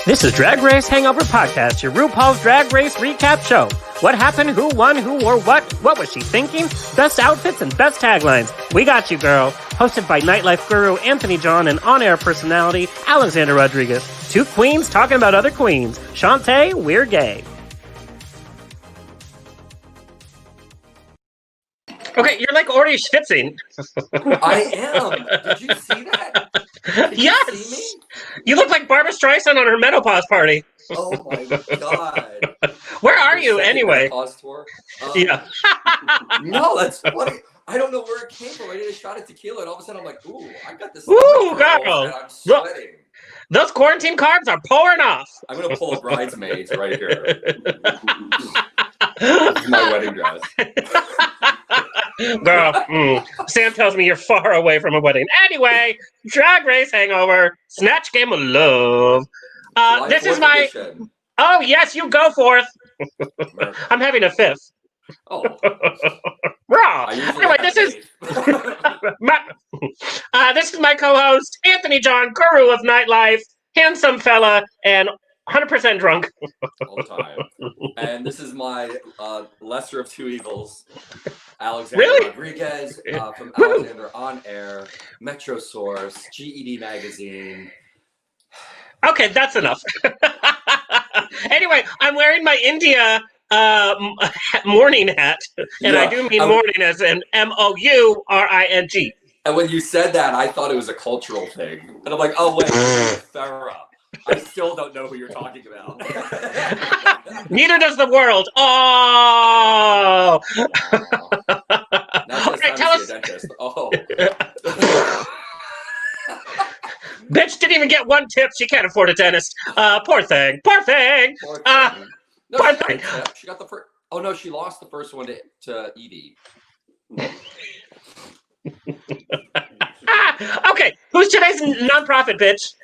This is Drag Race Hangover Podcast, your RuPaul's Drag Race recap show. What happened, who won, who wore what was she thinking, best outfits and best taglines. We got you, girl. Hosted by nightlife guru Anthony John and on-air personality Alexander Rodriguez. Two queens talking about other queens. Shantae, we're gay. Okay, you're like already schwitzing. I am. Did you see that? Did yes! You see me? You look like Barbara Streisand on her menopause party. Oh my god. Where are you anyway? Menopause tour? Yeah. No, that's funny. I don't know where it came from. I did a shot of tequila and all of a sudden I'm like, ooh, I got this. Ooh, girl. And I'm sweating. Those quarantine carbs are pouring off. I'm going to pull a bridesmaids right here. This is my wedding dress. Girl, Sam tells me you're far away from a wedding. Anyway, Drag Race Hangover, Snatch Game of Love. This is my... Edition. Oh, yes, you go forth. I'm having a fifth. Oh. Raw. Anyway, this is... this is my co-host, Anthony John, guru of nightlife, handsome fella, and 100% drunk. All the time. And this is my lesser of two evils, Alexander Rodriguez from Alexander On Air, Metro Source, GED Magazine. Okay, that's enough. Anyway, I'm wearing my India morning hat, and I do mean morning as in MOURING. And when you said that, I thought it was a cultural thing. And I'm like, oh, wait, Farrah. I still don't know who you're talking about. Neither does the world. Oh! Now right, tell us. Oh. Bitch didn't even get one tip. She can't afford a dentist. Poor thing. Poor thing. No, poor thing. She got the first. Oh no, she lost the first one to Edie. Okay, who's today's nonprofit, bitch?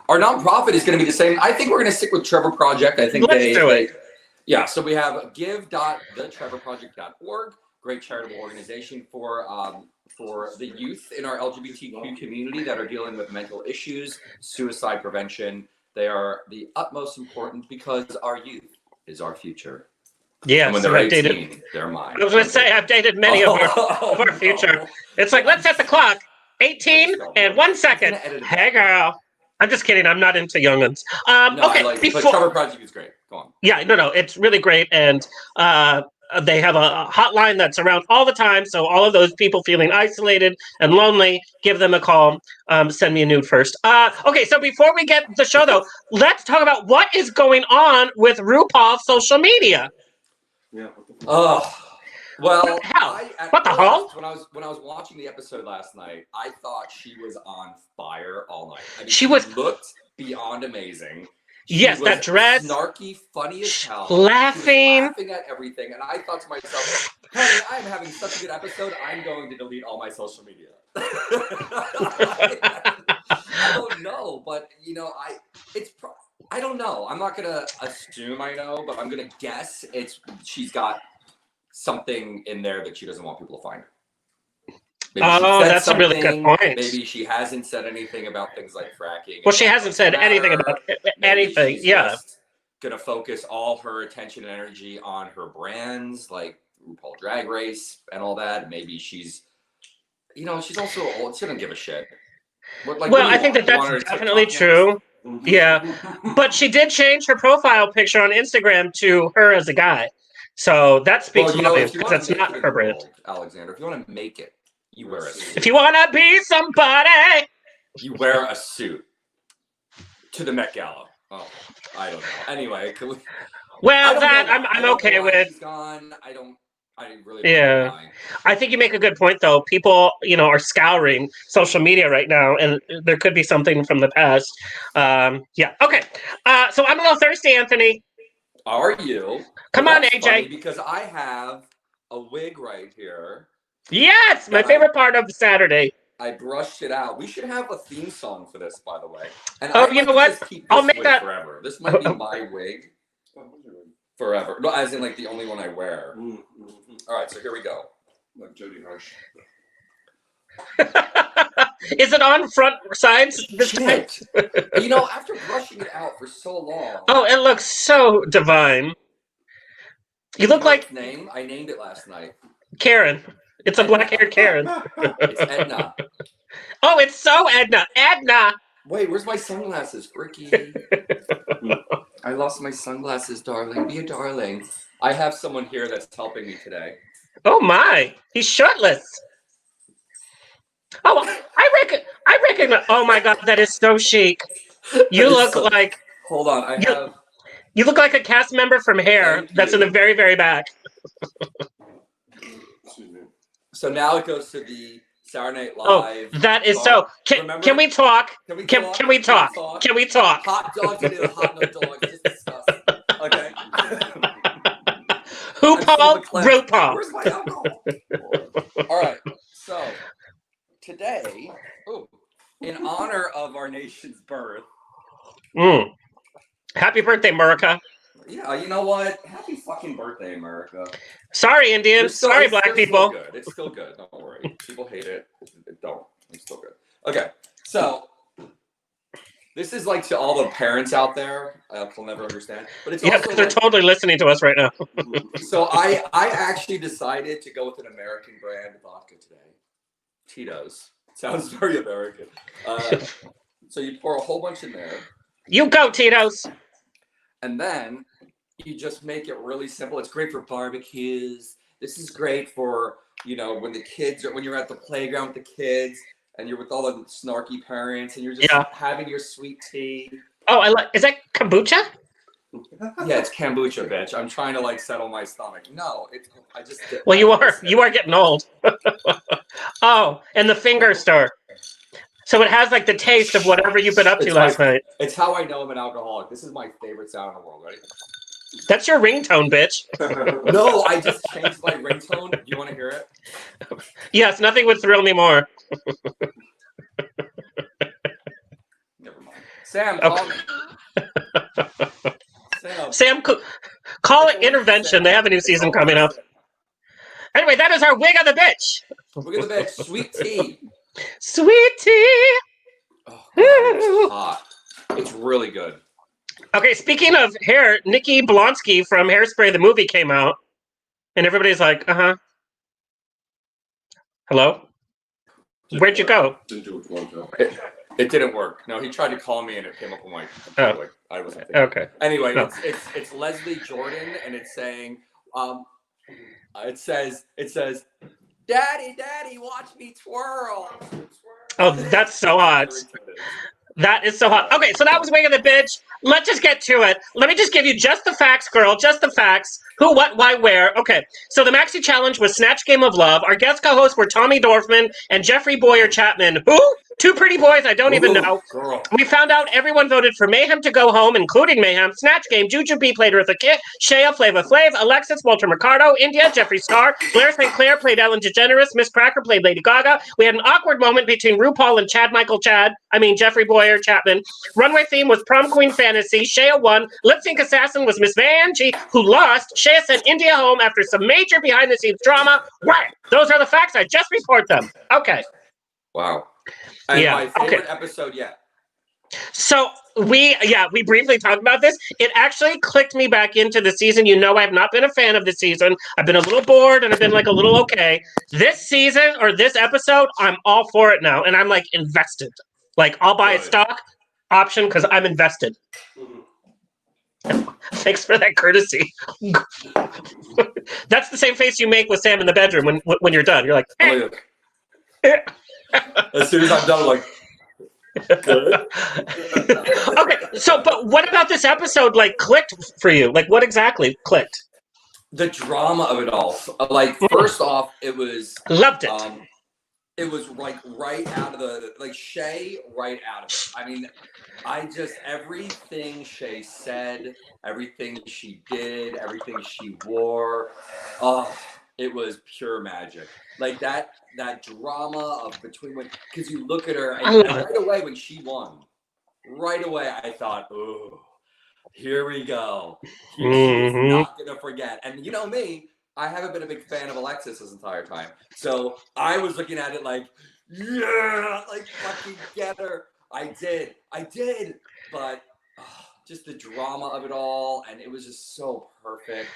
Our nonprofit is going to be the same. I think we're going to stick with Trevor Project. I think Let's do it. Yeah, so we have give.thetrevorproject.org, great charitable organization for the youth in our LGBTQ community that are dealing with mental issues, suicide prevention. They are the utmost important because our youth is our future. Yes, and when they're 18, they're mine. I was going to say, I've dated many of our future. It's like, let's set the clock. 18 and 1 second. Hey, girl. I'm just kidding. I'm not into young'uns. Okay, but Trevor Project is great. Go on. Yeah, no, it's really great, and they have a hotline that's around all the time. So all of those people feeling isolated and lonely, give them a call. Send me a nude first. Okay, so before we get the show, though, let's talk about what is going on with RuPaul's social media. Yeah. Well, what the hell? When I was watching the episode last night, I thought she was on fire all night. I mean, she looked beyond amazing. Yes, that dress, snarky, funny as hell, laughing at everything, and I thought to myself, "Honey, I'm having such a good episode. I'm going to delete all my social media." I don't know, but I don't know. I'm not gonna assume I know, but I'm gonna guess she's got something in there that she doesn't want people to find. That's a really good point. Maybe she hasn't said anything about things like fracking. Well, she hasn't said anything about anything. She's just gonna focus all her attention and energy on her brands, like RuPaul Drag Race and all that. Maybe she's also old. She doesn't give a shit. I think that's definitely true. Yeah, but she did change her profile picture on Instagram to her as a guy. So that speaks volumes because that's not her brand. Alexander, if you want to make it, you wear a suit. If you want to be somebody, you wear a suit to the Met Gala. Oh, I don't know. Anyway, I'm okay with. She's gone. I really don't know why. I think you make a good point, though. People, are scouring social media right now, and there could be something from the past. Okay. So I'm a little thirsty, Anthony. Are you? Come on, AJ. Because I have a wig right here. Yes, my favorite part of Saturday. I brushed it out. We should have a theme song for this, by the way. And you know what? I'll make that forever. This might be my wig forever. No, as in the only one I wear. All right, so here we go. Like Jodie Harsh. Is it on front sides this time? Shit. After brushing it out for so long. Oh, it looks so divine. You look like its name. I named it last night. Karen. It's a black-haired Karen. It's Edna. Oh, it's so Edna. Edna. Wait, where's my sunglasses, Ricky? I lost my sunglasses, darling. Be a darling. I have someone here that's helping me today. Oh my, he's shirtless. Oh, I reckon. Oh my God, that is so chic. You look like. Hold on, You look like a cast member from Hair that's in the very, very back. So now it goes to the Saturday Night Live. Oh, that is so. Can we talk? Can we talk? Can we talk? Hot dogs and hot no dogs. Just discuss. Okay. RuPaul. Where's my alcohol? All right. So today, in honor of our nation's birth. Happy birthday, America. Yeah, you know what? Happy fucking birthday, America. Sorry, Indians. Sorry, black people. It's still good. Don't worry. People hate it. Don't. It's still good. Okay. So this is like to all the parents out there. They'll never understand. But it's because they're totally listening to us right now. So I actually decided to go with an American brand vodka today. Tito's. Sounds very American. So you pour a whole bunch in there. You go, Tito's. And then you just make it really simple. It's great for barbecues. This is great for, when you're at the playground with the kids and you're with all the snarky parents and you're just having your sweet tea. Oh, is that kombucha? Yeah, it's kombucha, bitch. I'm trying to settle my stomach. No, Well, you are getting old. Oh, and the finger stir. So it has the taste of whatever you've been up to last night. It's how I know I'm an alcoholic. This is my favorite sound in the world, right? That's your ringtone, bitch. No, I just changed my ringtone. Do you want to hear it? Yes, nothing would thrill me more. Never mind. Sam, call me. Sam, call it Intervention. They have a new season coming up. Anyway, that is our wig of the bitch. Wig of the bitch. Sweet tea. Sweet tea. Oh, God, it's hot. It's really good. Okay, speaking of hair, Nikki Blonsky from Hairspray, the movie, came out. And everybody's like, hello? Where'd you go? It didn't work. No, he tried to call me and it came up on my computer. I wasn't thinking. Okay. Anyway, it's Leslie Jordan and it's saying, it says, Daddy, watch me twirl. Oh, that's so hot. That is so hot. Okay, so that was Wig of the Bitch. Let's just get to it. Let me just give you just the facts, girl. Just the facts. Who, what, why, where. Okay, so the Maxi Challenge was Snatch Game of Love. Our guest co-hosts were Tommy Dorfman and Jeffrey Boyer Chapman. Who? Two pretty boys I don't even know. Girl. We found out everyone voted for Mayhem to go home, including Mayhem, Snatch Game, Juju B played Eartha Kitt, Shea, Flava Flav, Alexis, Walter Mercado, India, Jeffree Star, Blair St. Clair played Ellen DeGeneres, Miss Cracker played Lady Gaga. We had an awkward moment between RuPaul and Jeffrey Boyer Chapman. Runway theme was Prom Queen Fantasy. Shea won. Lip Sync Assassin was Miss Vanjie, who lost. Shea sent India home after some major behind-the-scenes drama. Right. Those are the facts. I just report them. Okay. Wow. And my favorite episode yet. So we briefly talked about this. It actually clicked me back into the season. I have not been a fan of the season. I've been a little bored and I've been a little okay. This season or this episode, I'm all for it now. And I'm invested. I'll buy a stock option because I'm invested. Thanks for that courtesy. That's the same face you make with Sam in the bedroom when you're done. You're like, eh. As soon as I'm done, good. Okay, so but what about this episode clicked for you? What exactly clicked? The drama of it all. First off, it was loved it. It was right out of the Shea right out of it. I mean, everything Shea said, everything she did, everything she wore, it was pure magic. That drama of because you look at her and right away when she won, right away I thought, oh, here we go. She's not gonna forget. And you know me, I haven't been a big fan of Alexis this entire time. So I was looking at it like, yeah, like fucking get her. I did. But just the drama of it all, and it was just so perfect.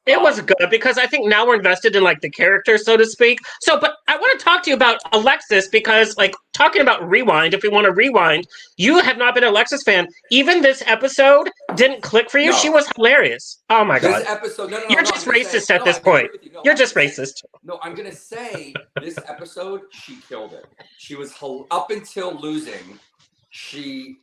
It was good because I think now we're invested in like the character, so to speak. So, but I want to talk to you about Alexis because, like, talking about rewind, if we want to rewind, you have not been an Alexis fan. Even this episode didn't click for you. She No. was hilarious. Oh my This god. episode, no, You're no. just I'm gonna say, racist at no, this I agree point. with you. No, You're I'm just gonna say, racist. no, I'm gonna say this episode, she killed it. She was up until losing, she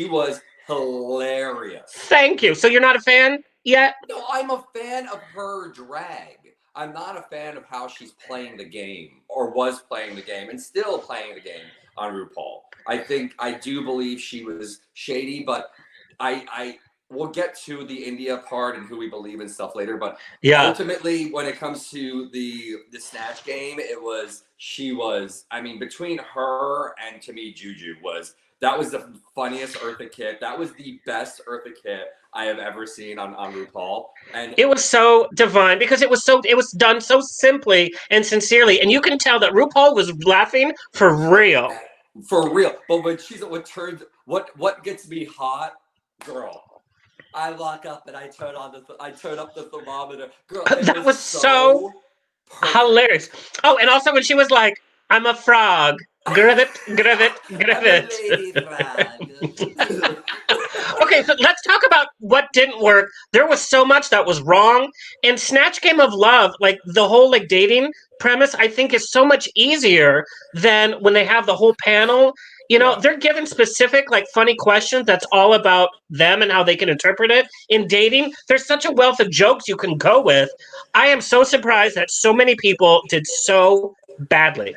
was hilarious. Thank you. So you're not a fan yet? No, I'm a fan of her drag. I'm not a fan of how she's playing the game or was playing the game and still playing the game on RuPaul. I do believe she was shady, but I we'll get to the India part and who we believe and stuff later. But ultimately, when it comes to the Snatch game, she was. I mean, between her and to me, Juju that was the funniest Eartha Kitt. That was the best Eartha Kitt I have ever seen on RuPaul. And it was so divine because it was done so simply and sincerely. And you can tell that RuPaul was laughing for real. For real. But when what gets me hot, girl. I walk up and I turn up the thermometer. Girl, that was so hilarious. Oh, and also when she was like, I'm a frog. Grivet. Okay, so let's talk about what didn't work. There was so much that was wrong. And Snatch Game of Love, like the whole like dating premise, I think is so much easier than when they have the whole panel. You know, they're given specific, like funny questions that's all about them and how they can interpret it. In dating, there's such a wealth of jokes you can go with. I am so surprised that so many people did so badly.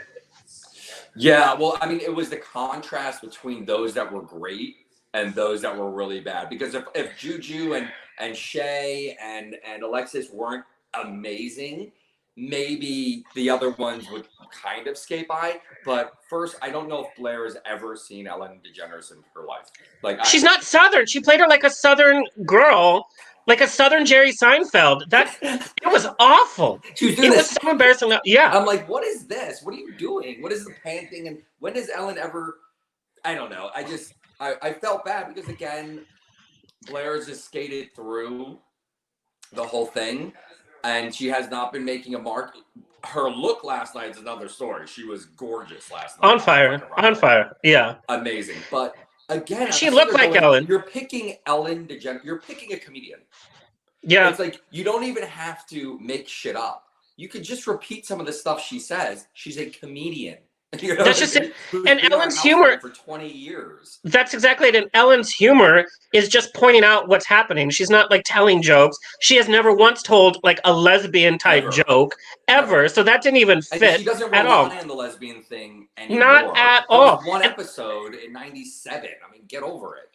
Yeah, well, I mean, it was the contrast between those that were great and those that were really bad. Because if Juju and Shay and Alexis weren't amazing, maybe the other ones would kind of skate by. But first, I don't know if Blair has ever seen Ellen DeGeneres in her life. She's not Southern. She played her like a Southern girl, like a Southern Jerry Seinfeld. It was awful. It was so embarrassing. Yeah. I'm like, what is this? What are you doing? What is the pan thing? And when does Ellen ever? I don't know. I felt bad because again, Blair's just skated through the whole thing, and she has not been making a mark. Her look last night is another story. She was gorgeous last night. On fire. Yeah. Amazing. But again, she looked like Ellen. You're picking Ellen DeGeneres. You're picking a comedian. Yeah. It's like you don't even have to make shit up. You could just repeat some of the stuff she says. She's a comedian. You know, that's just it. And Ellen's humor for 20 years. That's exactly it. And Ellen's humor is just pointing out what's happening. She's not like telling jokes. She has never once told like a lesbian type joke ever. So that didn't even fit she doesn't at all. On the lesbian thing anymore. Not at all. One episode in '97. I mean, get over it.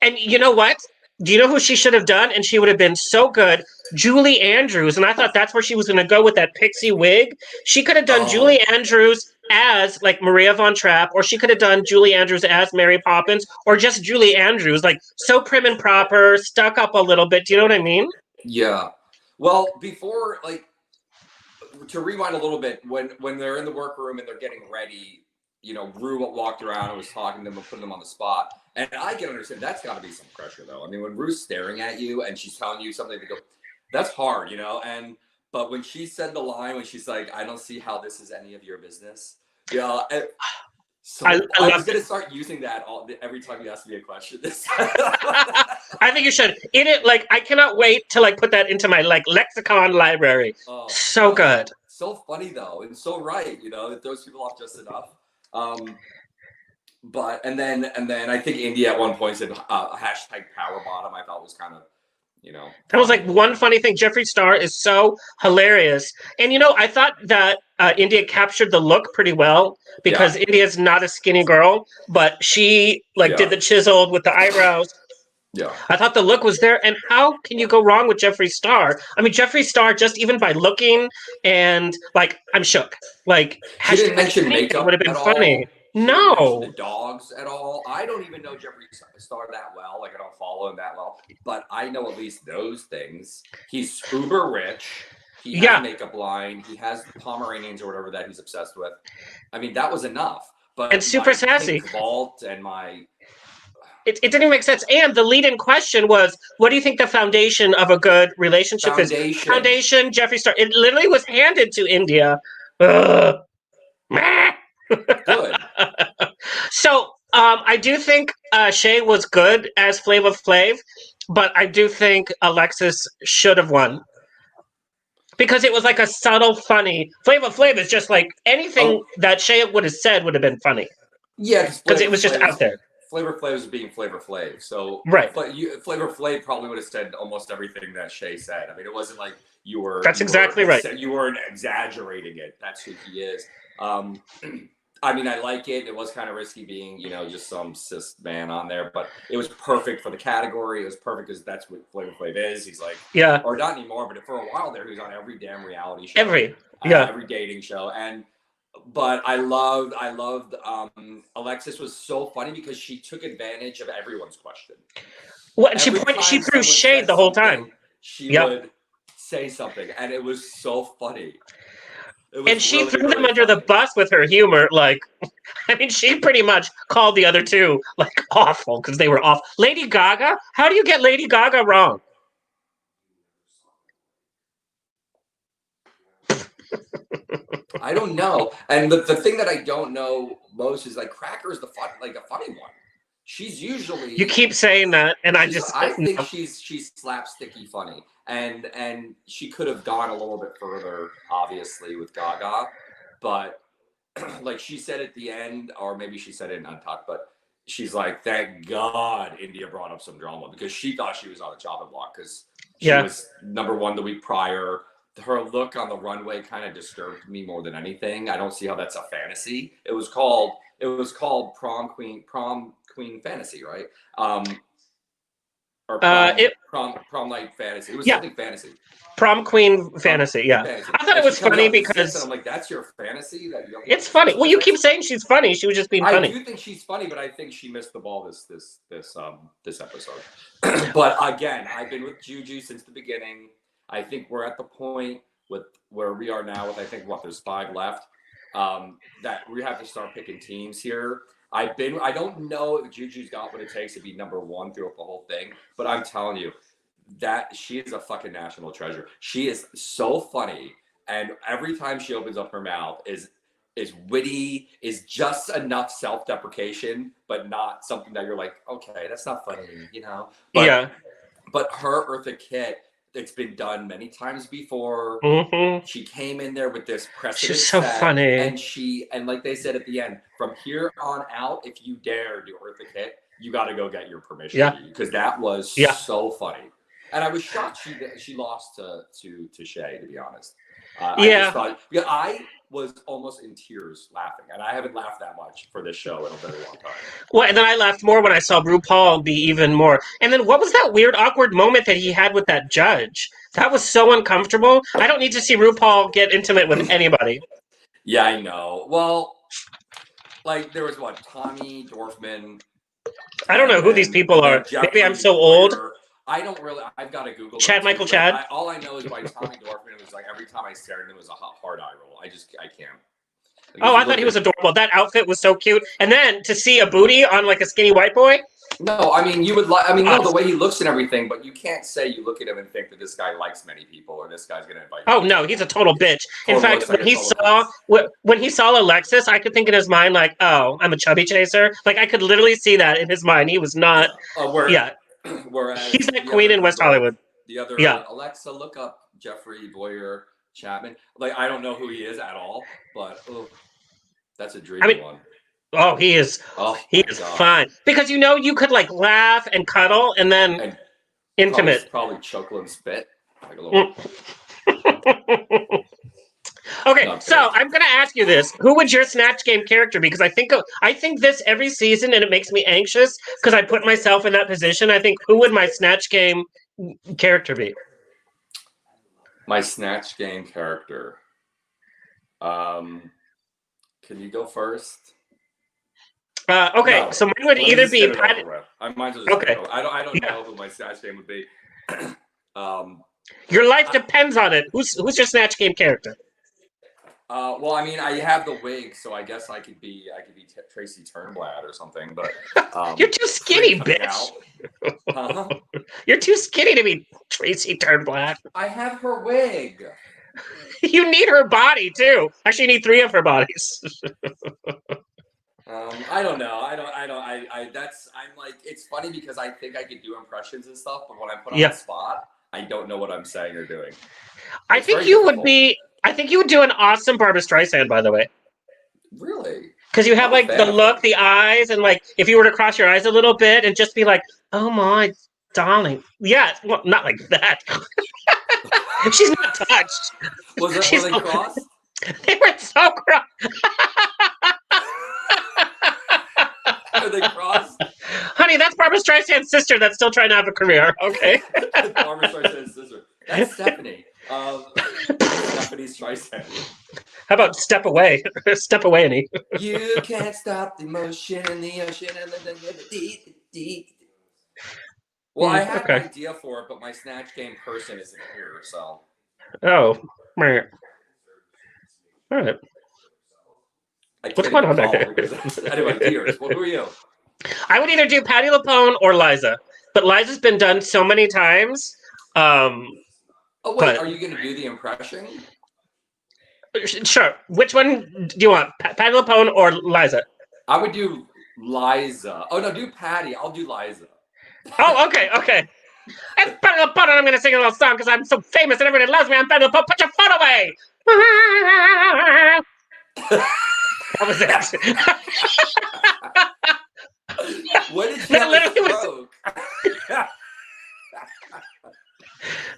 And you know what? Do you know who she should have done? And she would have been so good. Julie Andrews. And I thought that's where she was going to go with that pixie wig. She could have done Julie Andrews as like Maria Von Trapp, or she could have done Julie Andrews as Mary Poppins, or just Julie Andrews, like so prim and proper, stuck up a little bit. Do you know what I mean? Yeah. Well, before, like, to rewind a little bit, when they're in the workroom and they're getting ready, you know, Rue walked around and was talking to them and putting them on the spot. And I can understand that's got to be some pressure, though. I mean, when Rue's staring at you and she's telling you something to go, that's hard, you know? But when she said the line, when she's like, I don't see how this is any of your business. Yeah. So I was going to start using that every time you ask me a question. I think you should. I cannot wait to like put that into my like lexicon library. So good. So funny though, and so right. You know, it throws people off just enough. But and then I think India at one point said hashtag power bottom. I thought was kind of, you know, that was like one funny thing. Jeffree Star is so hilarious, and you know, I thought that India captured the look pretty well because India's not a skinny girl, but she did the chiseled with the eyebrows. Yeah, I thought the look was there, and how can you go wrong with Jeffree Star? I mean, Jeffree Star, just even by looking, and like I'm shook. Like she didn't mention makeup. Would have been funny. She didn't mention the No. dogs at all. I don't even know Jeffree Star that well. Like I don't follow him that well, but I know at least those things. He's uber rich. He has a Yeah. makeup line. He has the Pomeranians or whatever that he's obsessed with. I mean, that was enough. And But super my sassy. pink vault and my It didn't even make sense. And the lead in question was, what do you think the foundation of a good relationship is? foundation. Foundation, Jeffree Star. It literally was handed to India. Ugh. Meh. Good. So I do think Shay was good as Flavor Flav, but I do think Alexis should have won. Because it was like a subtle, funny. Flavor Flav is just like anything Oh, that Shay would have said would have been funny. yeah, Because it was just out there. Flavor Flav was being Flavor Flav. So Right. Flavor Flav probably would have said almost everything that Shay said. I mean, it wasn't like you were. That's exactly right. You weren't exaggerating it. That's who he is. I mean, I like it. It was kind of risky being, just some cis man on there, but it was perfect for the category. It was perfect because that's what Flavor Flav is. He's like, yeah, or not anymore, but for a while there, he was on every damn reality show, every dating show, but I loved Alexis was so funny because she took advantage of everyone's question. Well, and she threw shade the whole time. She would say something, and it was so funny. And she really, threw them under the bus with her humor. Like, I mean, she pretty much called the other two like awful because they were off. Lady Gaga? How do you get Lady Gaga wrong? I don't know. And the thing that I don't know most is like Cracker is a funny one. She's usually you keep saying that, and I think she's slapsticky funny, and she could have gone a little bit further, obviously, with Gaga, but like she said at the end, or maybe she said it in Untucked, but she's like, thank God India brought up some drama because she thought she was on a chopping block because she was #1 the week prior. Her look on the runway kind of disturbed me more than anything. I don't see how that's a fantasy. It was called prom queen fantasy, right? Or prom night fantasy. It was something fantasy. Prom queen fantasy, Fantasy. I thought it was funny because I'm like, that's your fantasy that you. It's funny. Well, you keep saying she's funny. She was just being funny. I do think she's funny, but I think she missed the ball this episode. But again, I've been with Juju since the beginning. I think we're at the point with where we are now with, I think, there's 5 left, that we have to start picking teams here. I don't know if Juju's got what it takes to be #1 throughout the whole thing, but I'm telling you that she is a fucking national treasure. She is so funny, and every time she opens up her mouth is witty, is just enough self-deprecation, but not something that you're like, okay, that's not funny, But her Eartha Kitt, it's been done many times before. Mm-hmm. She came in there with this precedent. She's so funny. And like they said at the end, from here on out, if you dare do Eartha Kitt, you got to go get your permission. Because that was so funny. And I was shocked she lost to Shay, to be honest. I was almost in tears laughing, and I haven't laughed that much for this show in a very long time. Well, and then I laughed more when I saw RuPaul be even more. And then what was that weird, awkward moment that he had with that judge? That was so uncomfortable. I don't need to see RuPaul get intimate with anybody. Yeah, I know. Well, like there was Tommy Dorfman. I don't know who these people are. Maybe I'm so old. I don't really. I've got to Google. Chad Michael Chad. All I know is by Tommy Dorfman. It was like every time I stared at him, it was a hard eye roll. I can't. I thought he was adorable. That outfit was so cute. And then to see a booty on like a skinny white boy. No, I mean you would like. I mean, no, the way he looks and everything, but you can't say you look at him and think that this guy likes many people or this guy's gonna invite. Oh no, he's a total bitch. In fact, when he saw Alexis, I could think in his mind like, oh, I'm a chubby chaser. Like I could literally see that in his mind. He was not. Whereas he's that queen in West Hollywood. The other Alexa, look up Jeffrey Boyer Chapman. Like I don't know who he is at all, but that's a dreamy one. Oh, he is. He is fine because you could like laugh and cuddle and then intimate. Probably chuckle and spit like a little. Okay, so I'm going to ask you this: who would your Snatch Game character be? Because I think this every season, and it makes me anxious because I put myself in that position. I think who would my Snatch Game character be? My Snatch Game character. Can you go first? Okay, No. so mine would Let me either just be get it over with. I might as well just Okay. get it over. I don't Yeah. know who my Snatch game would be. Your life depends on it. Who's your Snatch Game character? Well, I mean, I have the wig, so I guess I could be Tracy Turnblad or something. But You're too skinny, coming bitch. Huh? You're too skinny to be Tracy Turnblad. I have her wig. You need her body too. Actually, you need 3 of her bodies. I don't know. I'm like, it's funny because I think I could do impressions and stuff, but when I put on the spot, I don't know what I'm saying or doing. I think you would do an awesome Barbra Streisand, by the way. Really? Because you have like the look, the eyes, and like if you were to cross your eyes a little bit and just be like, "Oh my darling," yeah, well, not like that. She's not touched. Were they crossed? They were so crossed. Are they crossed? Honey, that's Barbra Streisand's sister that's still trying to have a career. Okay. Barbra Streisand's sister. That's Stephanie. Stephanie Streisand. How about Step Away? Step Away, Annie. You can't stop the motion in the ocean and the. Well, I had an idea for it, but my Snatch Game person isn't here, so. Oh, man. All right. What's going on back there? Anyway, Tears. Well, who are you? I would either do Patti LuPone or Liza, but Liza's been done so many times. Oh wait, are you going to do the impression? Sure. Which one do you want, Patti LuPone or Liza? I would do Liza. Oh no, do Patti. I'll do Liza. Oh, okay. It's Patti LuPone, and I'm going to sing a little song because I'm so famous and everybody loves me. I'm Patti LuPone. Put your phone away. That was it. What did you have a stroke?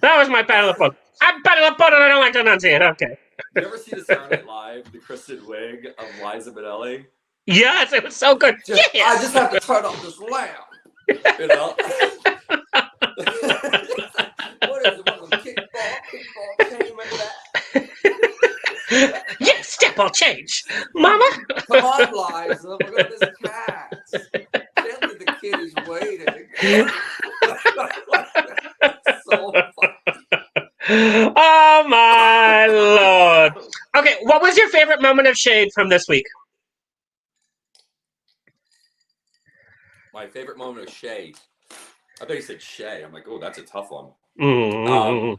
That was my Patti LuPone. I'm Patti LuPone and I don't like to enunciate. Okay. You ever see the Saturday Night Live, the Kristen Wiig of Liza Minnelli? Yes, it was so good. Yes. I just have to turn off this lamp. You know? What is it? One of them kickball chain, remember that? Yes, step or change. Mama? Come on, Liza. We're going to this cat. Tell me the kid is waiting. So funny. Oh, my Lord. Okay, what was your favorite moment of shade from this week? My favorite moment of shade. I thought you said Shay. I'm like, oh, that's a tough one. Favorite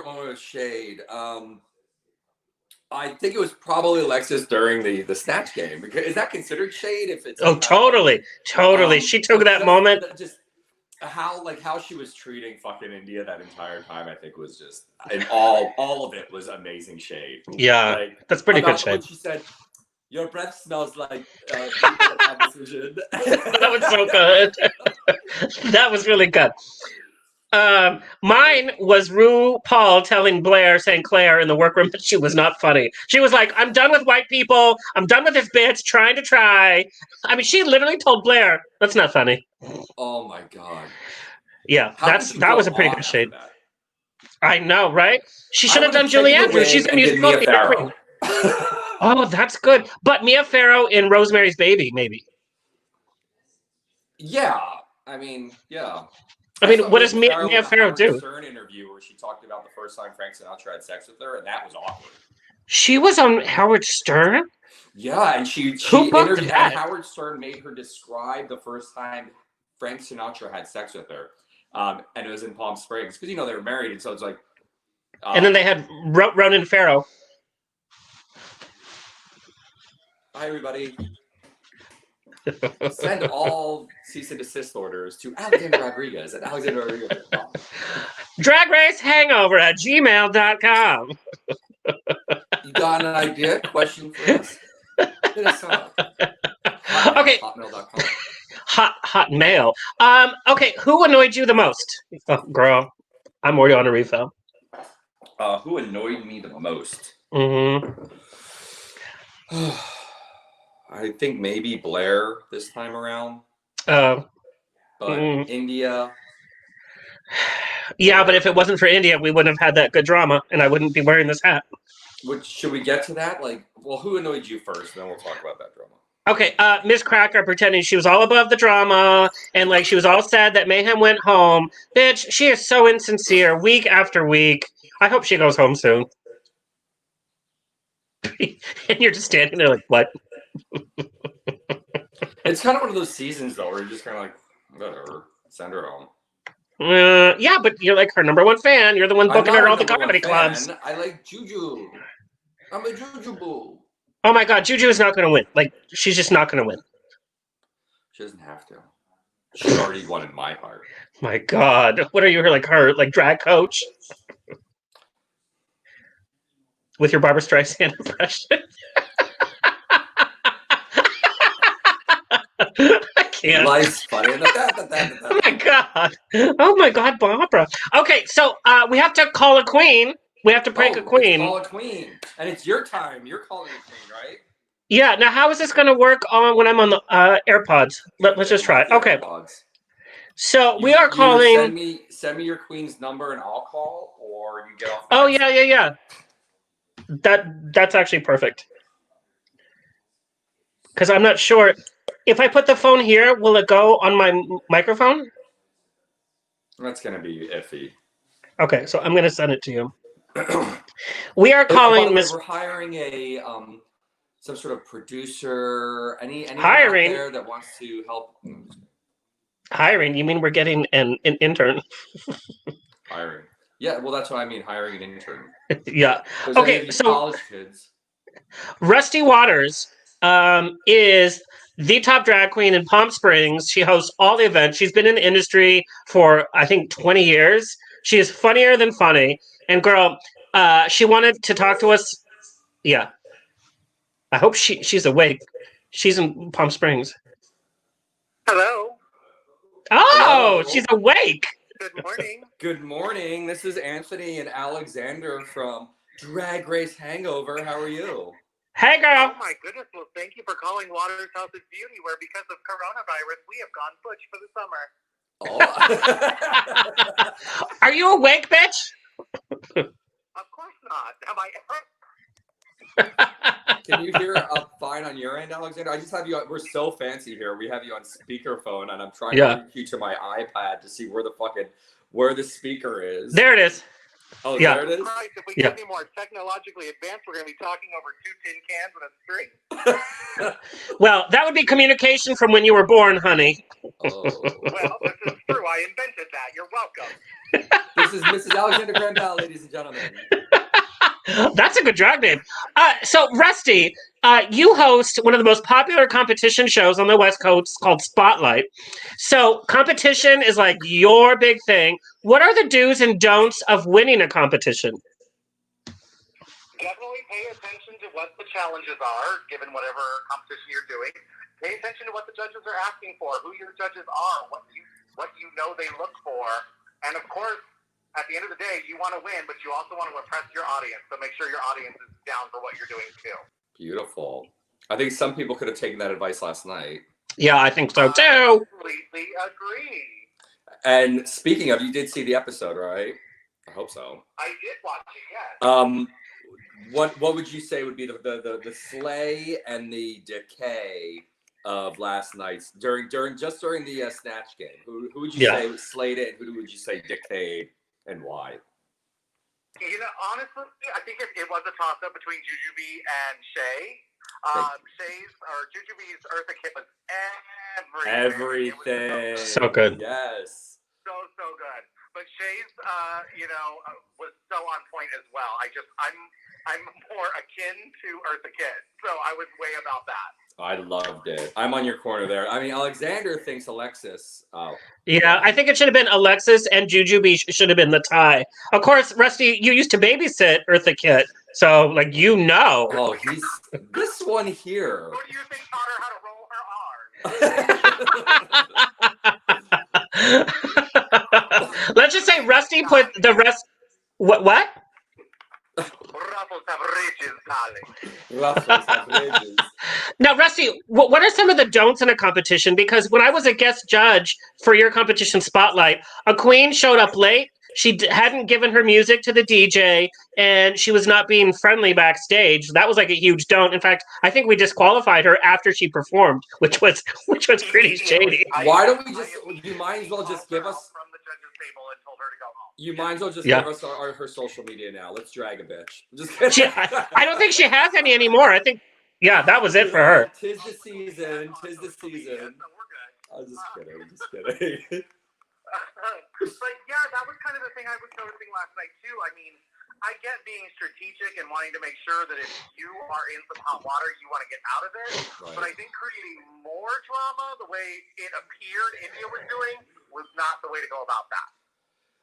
moment of shade. I think it was probably Alexis during the Snatch game. Is that considered shade? If it's totally. She took that moment. Just how she was treating fucking India that entire time. I think was just, and all of it was amazing shade. Yeah, that's pretty good shade. When she said, "Your breath smells like decision." That was so good. That was really good. Mine was RuPaul telling Blair, saying Claire in the workroom that she was not funny. She was like, "I'm done with white people. I'm done with this bitch trying to try." I mean, she literally told Blair, "That's not funny." Oh my God. Yeah, that was a pretty good shade. I know, right? She should have done Julie Andrews. She's a musical theater queen. Oh, that's good. But Mia Farrow in Rosemary's Baby, maybe. Yeah, I mean, yeah. I mean, what does Mia Farrow do? Howard Stern interview where she talked about the first time Frank Sinatra had sex with her, and that was awkward. She was on Howard Stern? Yeah, and she interviewed, and Howard Stern made her describe the first time Frank Sinatra had sex with her, and it was in Palm Springs because they were married, and so it's like. And then they had Ronan Farrow. Hi, everybody. Send all cease and desist orders to Alexander Rodriguez at alexanderrodriguez.com. Drag Race Hangover at gmail.com. You got an idea? Question for us? Hit us up. Okay. Hotmail.com. Hotmail. Okay, who annoyed you the most? Oh, girl, I'm already on a refill. Who annoyed me the most? I think maybe Blair this time around. But India. Yeah, but if it wasn't for India, we wouldn't have had that good drama, and I wouldn't be wearing this hat. Should we get to that? Who annoyed you first? And then we'll talk about that drama. Okay, Miss Cracker pretending she was all above the drama and like she was all sad that Mayhem went home. Bitch, she is so insincere week after week. I hope she goes home soon. And you're just standing there like, what? It's kind of one of those seasons though, where you're just kind of like, whatever, send her home. Yeah, but you're like her number one fan. You're the one booking her all the comedy clubs. I like Juju. I'm a Juju boo. Oh my god, Juju is not going to win. Like, she's just not going to win. She doesn't have to. She already won in my heart. My god, what are you, her drag coach? With your Barbara Streisand impression? I can't. Life's funny. Oh my god. Oh my god, Barbara. Okay, so we have to call a queen. We have to prank a queen. Call a queen. And it's your time. You're calling a queen, right? Yeah, now how is this going to work when I'm on the AirPods? Let's just try it. Okay. AirPods. So we are calling... Send me your queen's number and I'll call, or you get off... Oh, yeah. That's actually perfect. Because I'm not sure... If I put the phone here, will it go on my microphone? That's going to be iffy. Okay, so I'm going to send it to you. We are calling Miss... We're hiring a some sort of producer. Anyone hiring out there that wants to help? Hiring? You mean we're getting an intern? Hiring. Yeah, well, that's what I mean. Hiring an intern. Yeah. Okay, so college kids. Rusty Waters is the top drag queen in Palm Springs. She hosts all the events. She's been in the industry for, I think, 20 years. She is funnier than funny. And girl, she wanted to talk to us. Yeah. I hope she's awake. She's in Palm Springs. Hello. Oh, she's awake. Good morning. Good morning. This is Anthony and Alexander from Drag Race Hangover. How are you? Hey, girl. Oh, my goodness. Well, thank you for calling Waters House of Beauty, where because of coronavirus, we have gone butch for the summer. Oh. Are you awake, bitch? Of course not. Am I ever? Can you hear up fine on your end, Alexander? I just have you. We're so fancy here. We have you on speakerphone, and I'm trying to link you to my iPad to see where the speaker is. There it is. Oh, there it is. Right, if we get any more technologically advanced, we're going to be talking over 2 tin cans and a string. Well, that would be communication from when you were born, honey. Oh. Well, this is true. I invented that. You're welcome. This is Mrs. Alexander Grandal, ladies and gentlemen. That's a good drag name. So, Rusty, you host one of the most popular competition shows on the West Coast called Spotlight. So, competition is like your big thing. What are the do's and don'ts of winning a competition? Definitely pay attention to what the challenges are, given whatever competition you're doing. Pay attention to what the judges are asking for, who your judges are, what you know they look for, and of course, at the end of the day, you want to win, but you also want to impress your audience. So make sure your audience is down for what you're doing too. Beautiful. I think some people could have taken that advice last night. Yeah, I think so too. I completely agree. And speaking of, you did see the episode, right? I hope so. I did watch it, yes. What would you say would be the slay and the decay of last night's during the Snatch game? Who would you say slayed it? And who would you say decayed? And why? You know, honestly, I think it was a toss-up between Jujubee and Shay. Jujubee's Eartha Kitt was everything. So good. Yes. So good. But Shay's, was so on point as well. I'm more akin to Eartha Kitt, so I was way about that. I loved it. I'm on your corner there. I mean, Alexander thinks Alexis. Yeah, I think it should have been Alexis and Jujubee should have been the tie. Of course, Rusty, you used to babysit Eartha Kitt, so Oh, he's this one here. Who do you think taught her how to roll her R? Let's just say Rusty put the rest. What? Ruffles have ridges, darling. Ruffles have ridges. Now, Rusty, what are some of the don'ts in a competition? Because when I was a guest judge for your competition Spotlight, a queen showed up late. she hadn't given her music to the DJ, and she was not being friendly backstage. That was like a huge don't. In fact, I think we disqualified her after she performed, which was pretty shady. Why don't we just? You might as well just give us from the judges table and told her to go home. You might as well just Yeah. give us her social media now. Let's drag a bitch. Just She, I don't think she has any anymore. I think, yeah, that was it for her. Tis the season. Tis the season. So we're good. I'm just kidding. Just kidding. But yeah, that was kind of the thing I was noticing last night too. I mean, I get being strategic and wanting to make sure that if you are in some hot water, you want to get out of it. Right. But I think creating more drama, the way it appeared India was doing, was not the way to go about that.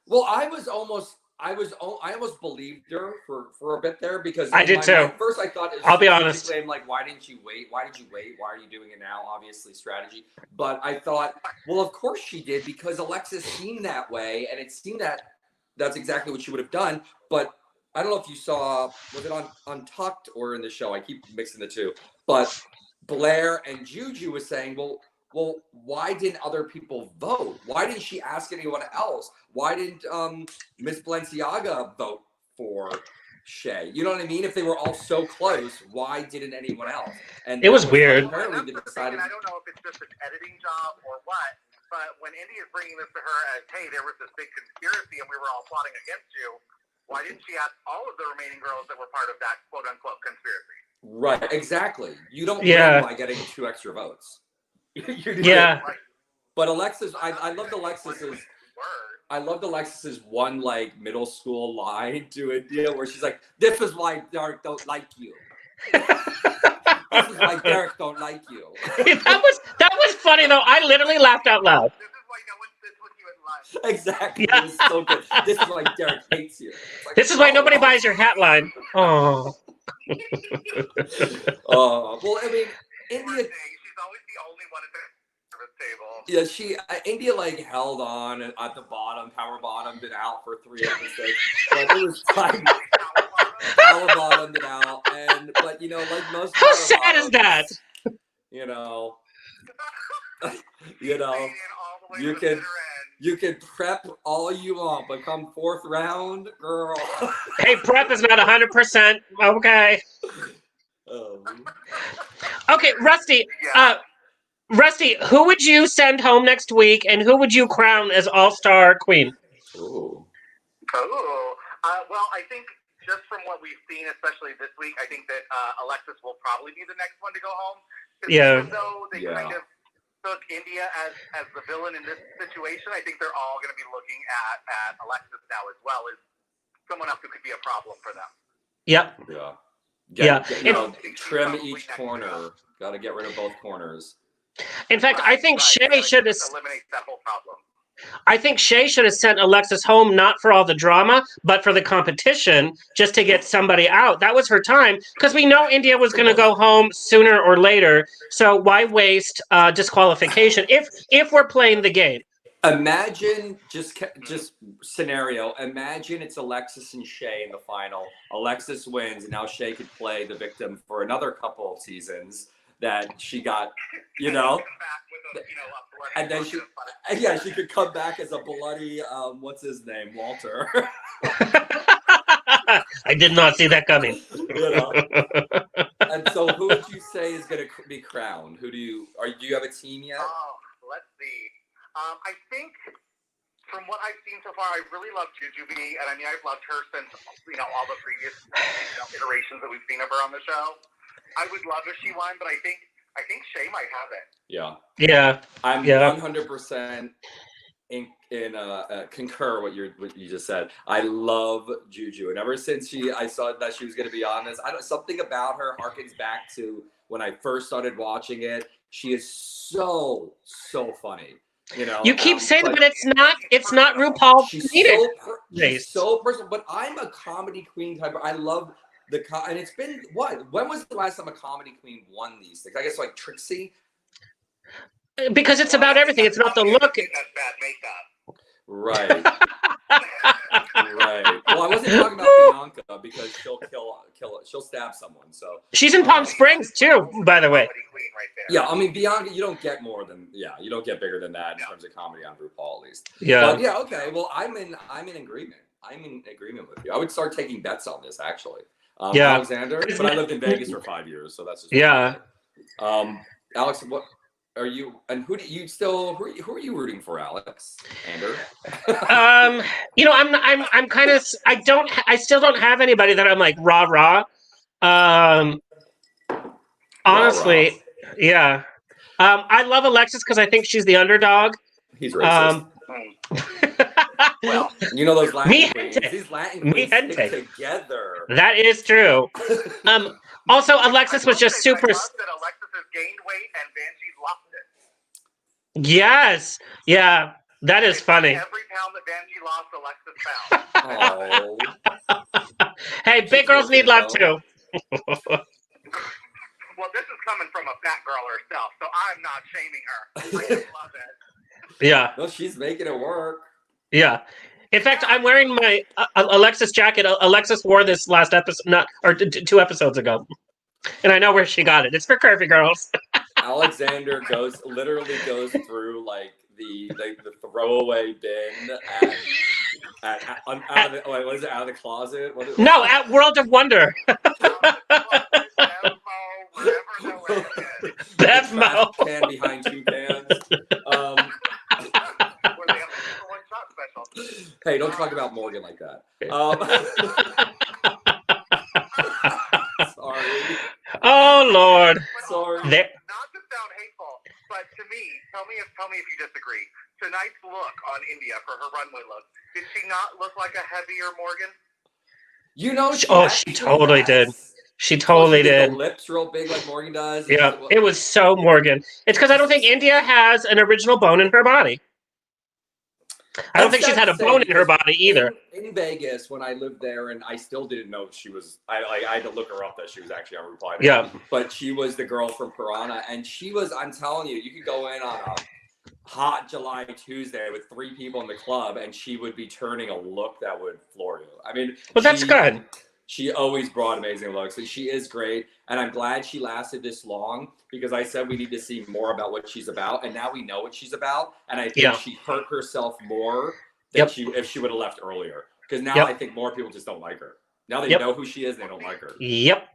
Well, I almost believed her for a bit there because I did too. First, I thought, I'll be honest. I'm like, why didn't you wait? Why did you wait? Why are you doing it now? Obviously, strategy. But I thought, well, of course she did because Alexis seemed that way, and it seemed that that's exactly what she would have done. But I don't know if you saw, was it on Untucked or in the show? I keep mixing the two. But Blair and Juju was saying, well, why didn't other people vote? Why didn't she ask anyone else? Why didn't Miss Balenciaga vote for Shay? You know what I mean? If they were all so close, why didn't anyone else? And it was weird. Apparently, they decided. I don't know if it's just an editing job or what, but when Indy is bringing this to her as, hey, there was this big conspiracy and we were all plotting against you, why didn't she ask all of the remaining girls that were part of that quote-unquote conspiracy? Right, exactly. You don't Yeah. win by getting 2 extra votes. Yeah. But Alexis, I loved Alexis's. I loved Alexis's one like middle school line to India where she's like, "This is why Derek don't like you. This is why Derek don't like you." that was funny though. I literally laughed out loud. This is why no one sits with you at lunch. Exactly. Yeah. It was so good. This is why Derek hates you. It's like, This is why nobody buys your hat line. Oh. Well, I mean, India. She's always the only one at the service table. Yeah, India like held on at the bottom, power bottomed it out for 3 episodes, but it was time power bottomed it out, but you know, like most. How sad is that? You know, you can prep all you want, but come 4th round, girl. Hey, prep is not 100%. Okay. Okay, Rusty. Rusty, who would you send home next week, and who would you crown as All-Star Queen? Ooh. Well, I think just from what we've seen, especially this week, I think that Alexis will probably be the next one to go home. Yeah. Even though they kind of took India as the villain in this situation, I think they're all going to be looking at Alexis now as well as someone else who could be a problem for them. Yep. Trim each corner. Got to get rid of both corners. In fact, I think Shay should have eliminate that whole problem. I think Shay should have sent Alexis home not for all the drama, but for the competition, just to get somebody out. That was her time, because we know India was going to go home sooner or later. So why waste disqualification if we're playing the game? Imagine just scenario. Imagine it's Alexis and Shay in the final. Alexis wins, and now Shay could play the victim for another couple of seasons. That she got, and then she could come back as a bloody, what's his name, Walter. I did not see that coming. And so, who would you say is going to be crowned? Do you have a team yet? Oh, let's see. I think from what I've seen so far, I really love Jujubee, and I mean I've loved her since all the previous iterations that we've seen of her on the show. I would love if she won, but I think Shay might have it. Yeah. Yeah. I'm 100% in concur what you just said. I love Juju, and ever since I saw that she was going to be on this, something about her harkens back to when I first started watching it. She is so funny. You keep saying, but it's not RuPaul. She's so personal. But I'm a comedy queen type. I love. And it's been what? When was the last time a comedy queen won these things? I guess like Trixie. Because it's about everything. It's not the look. That's bad makeup. Right. Right. Well, I wasn't talking about Bianca because she'll she'll stab someone. So She's in Palm Springs too, by the way. Queen right there. yeah, I mean Bianca, you don't get you don't get bigger than that in terms of comedy on RuPaul at least. Yeah. But yeah, okay. Well, I'm in agreement. I'm in agreement with you. I would start taking bets on this actually. Yeah. Alexander, but I lived in Vegas for 5 years, so that's just Yeah. Alex, what are you? And who are you rooting for, Alex? Ander? You know, I'm kind of, I still don't have anybody that I'm like rah. Honestly, Rah-rah. yeah. I love Alexis because I think she's the underdog. He's racist. Well, you know those Latin Mi queens. gente. These Latin Mi queens stick gente. together. That is true. Also, Alexis was just super. I love that Alexis has gained weight and Banshee's lost it. Yes. Yeah. That is funny. Every pound that Banshee lost, Alexis found. Oh. Hey, big girls need love too. Well, this is coming from a fat girl herself, so I'm not shaming her. I just love it. Yeah. No, she's making it work. Yeah. In fact, I'm wearing my Alexis jacket. Alexis wore this last episode, 2 episodes ago, and I know where she got it. It's for curvy girls. Alexander literally goes through like the throwaway bin out of the closet? No, at World of Wonder. That's Mo. Can behind 2 cans. Hey, don't talk about Morgan like that. Sorry. Oh Lord. Sorry. Not to sound hateful, but to me, tell me if you disagree. Tonight's look on India for her runway look, did she not look like a heavier Morgan? You know, she totally did. She totally did. The lips real big like Morgan does. Yeah, it was so Morgan. It's because I don't think India has an original bone in her body. I don't think she's had a bone in her body either. In Vegas, when I lived there, and I still didn't know she was. I had to look her up that she was actually on RuPaul. Yeah, but she was the girl from Piranha, and she was. I'm telling you, you could go in on a hot July Tuesday with 3 people in the club, and she would be turning a look that would floor you. I mean, well, that's good. She always brought amazing looks, and she is great. And I'm glad she lasted this long because I said we need to see more about what she's about, and now we know what she's about. And I think she hurt herself more than if she would have left earlier. Because now I think more people just don't like her. Now they know who she is, and they don't like her. Yep.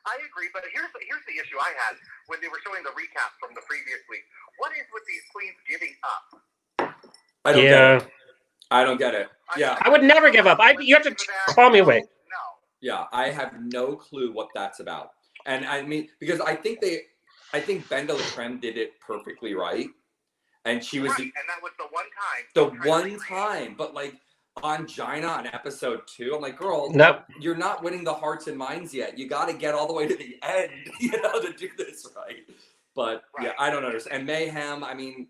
I agree, but here's the issue I had when they were showing the recap from the previous week. What is with these queens giving up? I don't get it. I don't get it. Yeah. I would never give up. You have to call me away. No. Yeah, I have no clue what that's about. And I mean, because I think Benda La Creme did it perfectly right. And she was and that was the one time. The one time. But like on Gina on episode 2, I'm like, girl, you're not winning the hearts and minds yet. You gotta get all the way to the end, to do this right. But yeah, I don't understand. And Mayhem, I mean,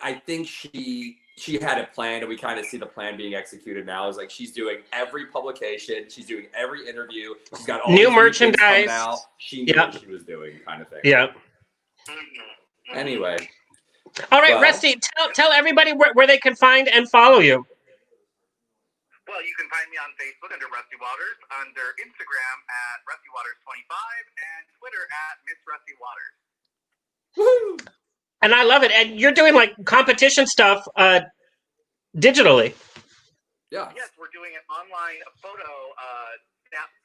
I think she had it planned, and we kind of see the plan being executed now. Is like she's doing every publication, she's doing every interview, she's got all new merchandise. Out. She knew what she was doing, kind of thing. Yeah. Anyway. All right, Rusty, tell everybody where they can find and follow you. Well, you can find me on Facebook under Rusty Waters, under Instagram at RustyWaters25, and Twitter at Miss Rusty Waters. Woo! And I love it. And you're doing like competition stuff digitally. Yeah. Yes, we're doing an online photo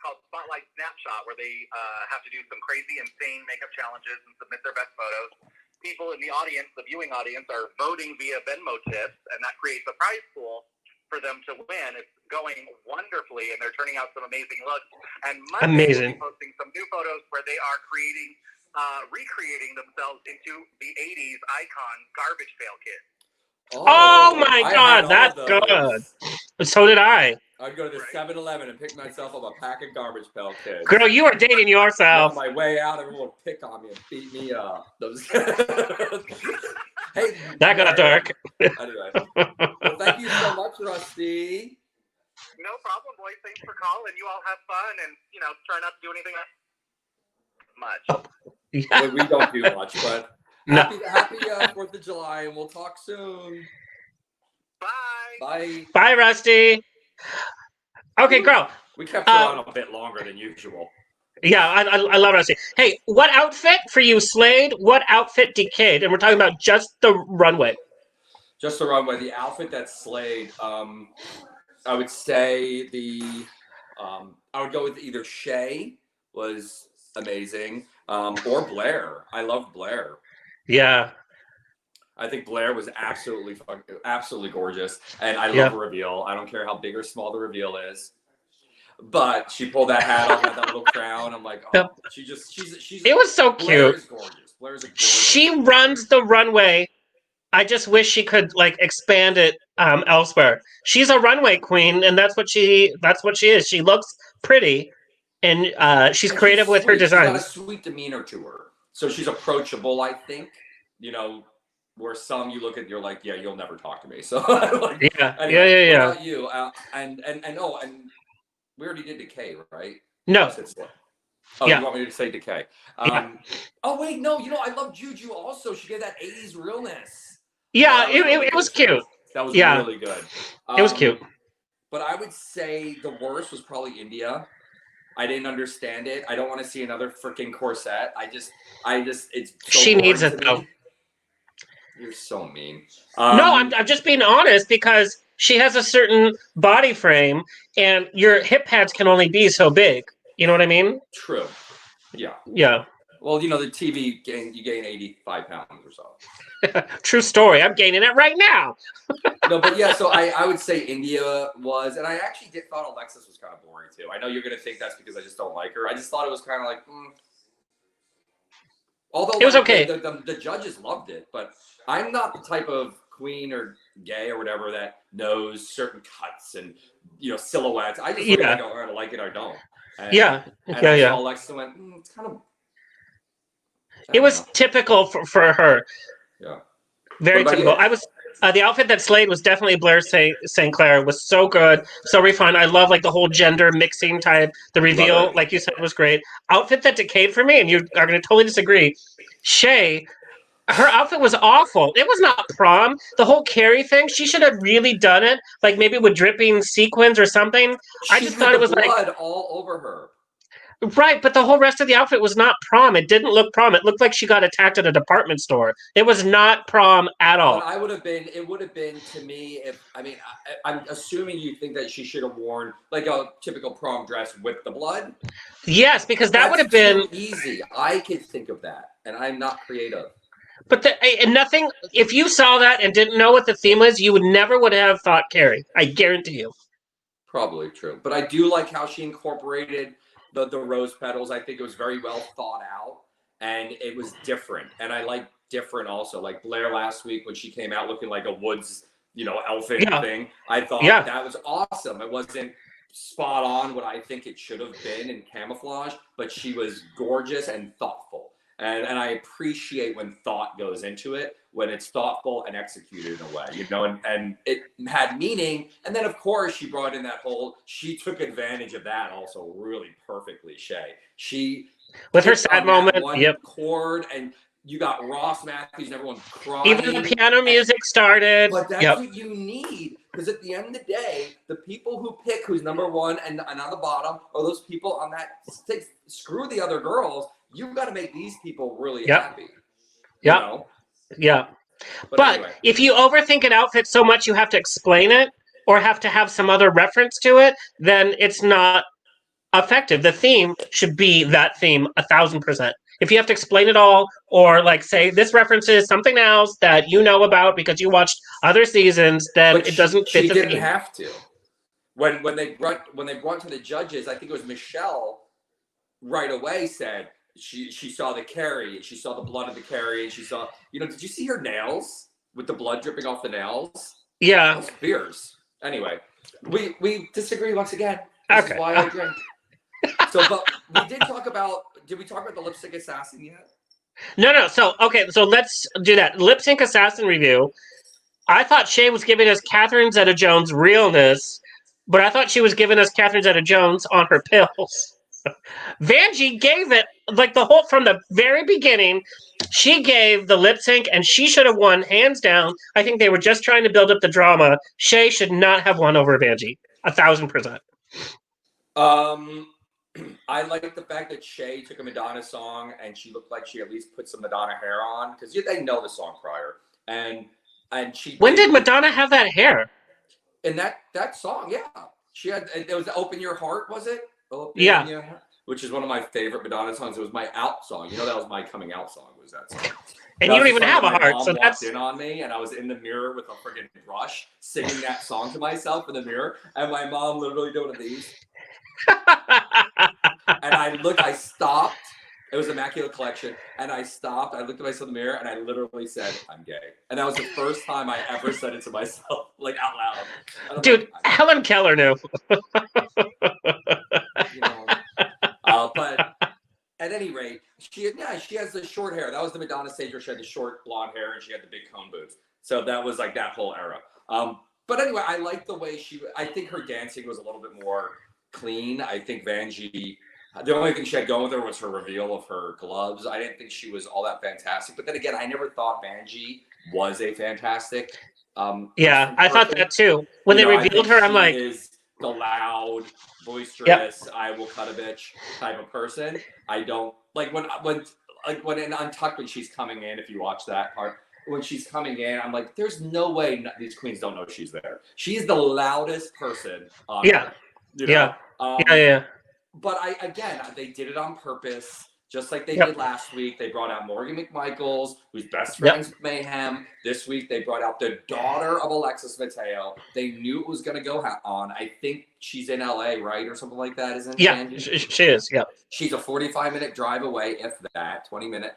called Spotlight Snapshot, where they have to do some crazy, insane makeup challenges and submit their best photos. People in the audience, the viewing audience, are voting via Venmo tips, and that creates a prize pool for them to win. It's going wonderfully, and they're turning out some amazing looks. And Monday, we'll be posting some new photos where they are recreating themselves into the 80s icon Garbage Pail Kids. Oh my God, that's good. So did I. I'd go to the 7-Eleven and pick myself up a pack of Garbage Pail Kids. Girl, you are dating yourself. On my way out, everyone would pick on me and beat me up. Hey, that got dark. Anyway, well, thank you so much, Rusty. No problem, boys. Thanks for calling. You all have fun, and try not to do anything much. Yeah. Well, we don't do much, but happy 4th of July, and we'll talk soon. Bye. Bye. Bye, Rusty. Okay, girl. We kept her on a bit longer than usual. Yeah, I love what I see. Hey, what outfit for you slayed? What outfit decayed? And we're talking about just the runway. Just the runway. The outfit that slayed. I would say I would go with either Shay was amazing, or Blair. I love Blair. Yeah. I think Blair was absolutely gorgeous, and I love a reveal. I don't care how big or small the reveal is, but she pulled that hat off, had that little crown. I'm like, oh, she's. It was so Blair cute. is gorgeous. Blair's a gorgeous. She runs the runway. I just wish she could like expand it elsewhere. She's a runway queen, and that's what she is. She looks pretty, and she's creative with her She's got a designs. sweet demeanor to her, so she's approachable. I think, where some you look at, you're like, yeah, you'll never talk to me. So like, Yeah, anyway, what about you? And we already did Decay, right? No. Oh, yeah. You want me to say Decay? Oh wait, no. I love Juju also. She gave that 80s realness. Yeah, Really it was cute. That was really good. It was cute. But I would say the worst was probably India. I didn't understand it. I don't want to see another freaking corset. It's so she needs it to though. Me. You're so mean. No, I'm just being honest because she has a certain body frame, and your hip pads can only be so big. You know what I mean? True. Yeah. Yeah. Well, the TV you gain 85 pounds or so. True story. I'm gaining it right now. No, but yeah, so I would say India was, and I actually thought Alexis was kind of boring too. I know you're going to think that's because I just don't like her. I just thought it was kind of like, Although it was okay. The judges loved it, but I'm not the type of queen or gay or whatever that knows certain cuts and silhouettes. I just look at it and go, I like it or I don't. And, I saw Alexis and went, it's kind of. It was typical for her. Yeah. Very typical. I was the outfit that slayed was definitely Blair St. Clair. Was so good, so refined. I love like the whole gender mixing type. The reveal, like you said, was great. Outfit that decayed for me, and you are going to totally disagree. Shay, her outfit was awful. It was not prom. The whole Carrie thing, she should have really done it, like maybe with dripping sequins or something. I just thought it was blood all over her. Right, but the whole rest of the outfit was not prom. It didn't look prom. It looked like she got attacked at a department store. It was not prom at all. But it would have been to me I'm assuming you think that she should have worn like a typical prom dress with the blood. Yes, because that would have been easy. I could think of that, and I'm not creative. But nothing. If you saw that and didn't know what the theme was, you would have thought Carrie. I guarantee you. Probably true, but I do like how she incorporated the rose petals. I think it was very well thought out, and it was different. And I like different also. Like Blair last week when she came out looking like a woods, elfin thing. I thought that was awesome. It wasn't spot on what I think it should have been in camouflage, but she was gorgeous and thoughtful. And I appreciate when thought goes into it, when it's thoughtful and executed in a way, and it had meaning. And then, of course, she brought in she took advantage of that also really perfectly, Shay. She, with her sad moment, chord, and you got Ross Matthews and everyone crying. Even the piano music started. But that's what you need, because at the end of the day, the people who pick who's number one and on the bottom are those people on that stick. Screw the other girls. You've got to make these people really happy. Yeah. Yeah. But anyway. If you overthink an outfit so much you have to explain it or have to have some other reference to it, then it's not effective. The theme should be that theme 1,000%. If you have to explain it all or like say this references something else that you know about because you watched other seasons, then it doesn't fit the theme. She didn't have to. When they brought to the judges, I think it was Michelle right away said, She saw the Carrie, and she saw the blood of the Carrie, and she saw, did you see her nails with the blood dripping off the nails? Yeah. Those fierce. Anyway, we disagree once again. This is why I drink. But did we talk about the Lip Sync Assassin yet? No. So let's do that. Lip Sync Assassin review. I thought Shay was giving us Catherine Zeta-Jones realness, but I thought she was giving us Catherine Zeta-Jones on her pills. Vanjie gave it like from the very beginning. She gave the lip sync, and she should have won hands down. I think they were just trying to build up the drama. Shay should not have won over Vanjie. 1,000%. I like the fact that Shay took a Madonna song and she looked like she at least put some Madonna hair on, because they know the song prior, and she. When did Madonna have that hair? In that song, yeah, she had. It was "Open Your Heart," was it? Open Yeah. Your Heart, which is one of my favorite Madonna songs. It was my out song. That was my coming out song. Was that song? And that you don't even have a heart, mom so that's. Walked in on me, and I was in the mirror with a freaking brush singing that song to myself in the mirror, and my mom literally doing these. And I stopped. It was Immaculate Collection, and I stopped. I looked at myself in the mirror, and I literally said, "I'm gay," and that was the first time I ever said it to myself, like out loud. Dude, Helen Keller knew. But at any rate, she has the short hair. That was the Madonna stage where she had the short blonde hair and she had the big cone boots. So that was like that whole era. But anyway, I like the way I think her dancing was a little bit more clean. I think Vanjie, the only thing she had going with her was her reveal of her gloves. I didn't think she was all that fantastic. But then again, I never thought Vanjie was a fantastic yeah, I thought that too. When they revealed her, I'm like, is the loud, boisterous, I will cut a bitch type of person. I don't like when in Untucked, when she's coming in, if you watch that part, when she's coming in, I'm like, there's no way these queens don't know she's there. She's the loudest person on yeah. there, Yeah. But they did it on purpose. Just like they did last week, they brought out Morgan McMichaels, who's best friends with Mayhem. This week, they brought out the daughter of Alexis Mateo. They knew it was going to go on. I think she's in LA, right? Or something like that, isn't she? She is, yeah. She's a 45-minute drive away, if that, 20-minute.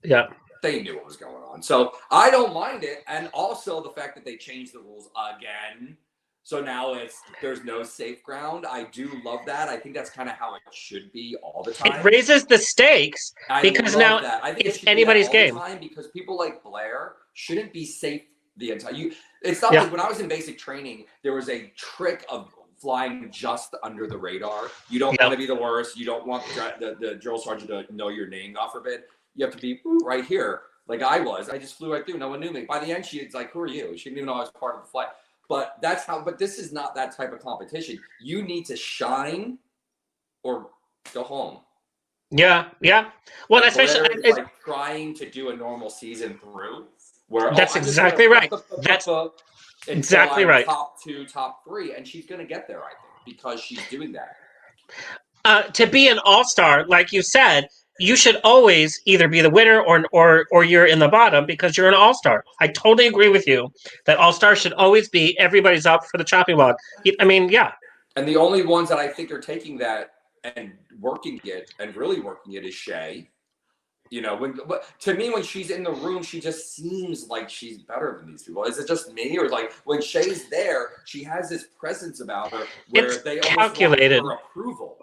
Yeah. They knew what was going on. So I don't mind it. And also the fact that they changed the rules again. So now there's no safe ground. I do love that. I think that's kind of how it should be all the time. It raises the stakes because now I think it's anybody's all game. the time, because people like Blair shouldn't be safe the entire. It's not like when I was in basic training, there was a trick of flying just under the radar. You don't want to be the worst. You don't want the drill sergeant to know your name, God forbid. You have to be right here, like I was. I just flew right through. No one knew me. By the end, she's like, "Who are you?" She didn't even know I was part of the flight. But but this is not that type of competition. You need to shine or go home. Yeah. Well, especially it's like trying to do a normal season through. Where that's exactly right. That's exactly right. Top 2, top 3, and she's going to get there, I think, because she's doing that. To be an all-star, like you said, you should always either be the winner or you're in the bottom because you're an all-star. I totally agree with you that all-stars should always be everybody's up for the chopping block. I mean, yeah. And the only ones that I think are taking that and working it and really working it is Shay. To me, when she's in the room, she just seems like she's better than these people. Is it just me, or like when Shay's there, she has this presence about her where they calculated. almost want her approval,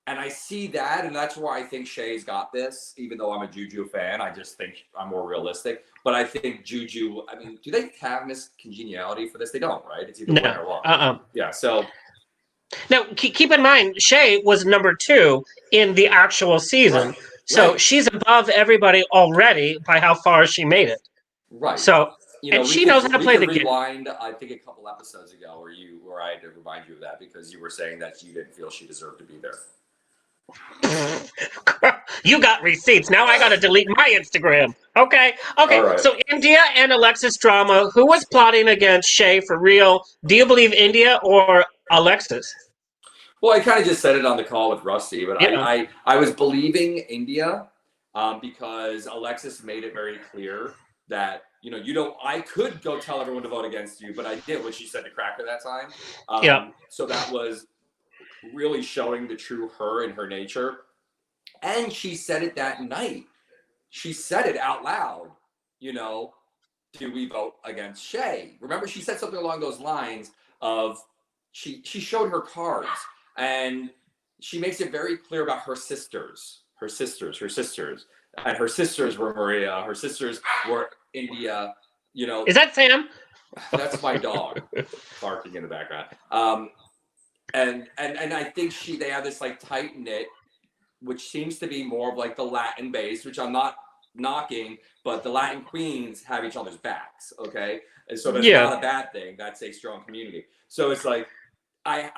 and I see that, and that's where I think Shay's got this. Even though I'm a Juju fan, I just think I'm more realistic. But I think Juju. I mean, do they have Miss Congeniality for this? They don't, right? It's either one or one. Yeah. So. Now, keep in mind, Shay was number 2 in the actual season. Right. So she's above everybody already by how far she made it. Right. So, and she knows how to play the game. Rewind, I think, a couple episodes ago where I had to remind you of that because you were saying that you didn't feel she deserved to be there. You got receipts. Now I got to delete my Instagram. Okay. Right. So India and Alexis drama. Who was plotting against Shay for real? Do you believe India or Alexis? Well, I kind of just said it on the call with Rusty, but I was believing India because Alexis made it very clear that I could go tell everyone to vote against you, but I did what she said to Cracker that time. So that was really showing the true her and her nature. And she said it that night. She said it out loud, do we vote against Shay? Remember, she said something along those lines of she showed her cards and she makes it very clear about her sisters. And her sisters were Maria, her sisters were India, Is that Sam? That's my dog barking in the background. And I think they have this like tight knit, which seems to be more of like the Latin base, which I'm not knocking, but the Latin queens have each other's backs, okay? And so that's Yeah. not a bad thing. That's a strong community. So it's like, I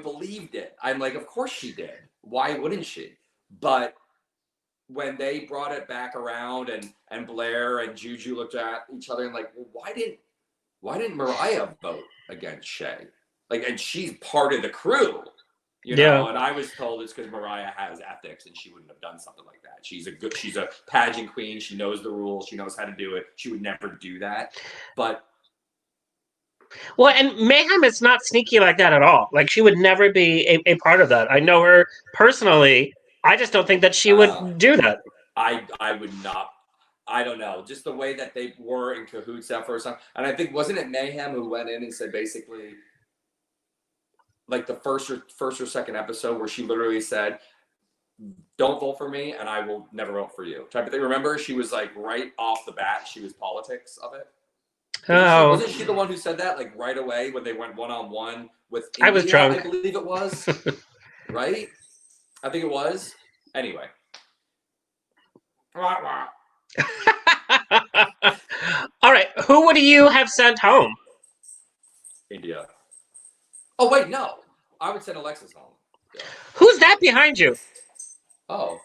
believed it. I'm like, of course she did. Why wouldn't she? But when they brought it back around and Blair and Juju looked at each other and like, well, why didn't Mariah vote against Shay? Like, and she's part of the crew, you know. And I was told it's because Mariah has ethics and she wouldn't have done something like that. She's a pageant queen. She knows the rules. She knows how to do it. She would never do that. But well, and Mayhem is not sneaky like that at all. Like, she would never be a part of that. I know her personally. I just don't think that she would do that. I would not. I don't know. Just the way that they were in cahoots that first time. And I think, wasn't it Mayhem who went in and said basically, like the first or second episode where she literally said, don't vote for me and I will never vote for you type of thing. Remember, she was like right off the bat, she was politics of it. Wasn't she the one who said that like right away when they went one-on-one with India, I was drunk. I believe it was. Right? I think it was. Anyway. All right. Who would you have sent home? India. Oh, wait, no. I would send Alexis home. Yeah. Who's that behind you? Oh.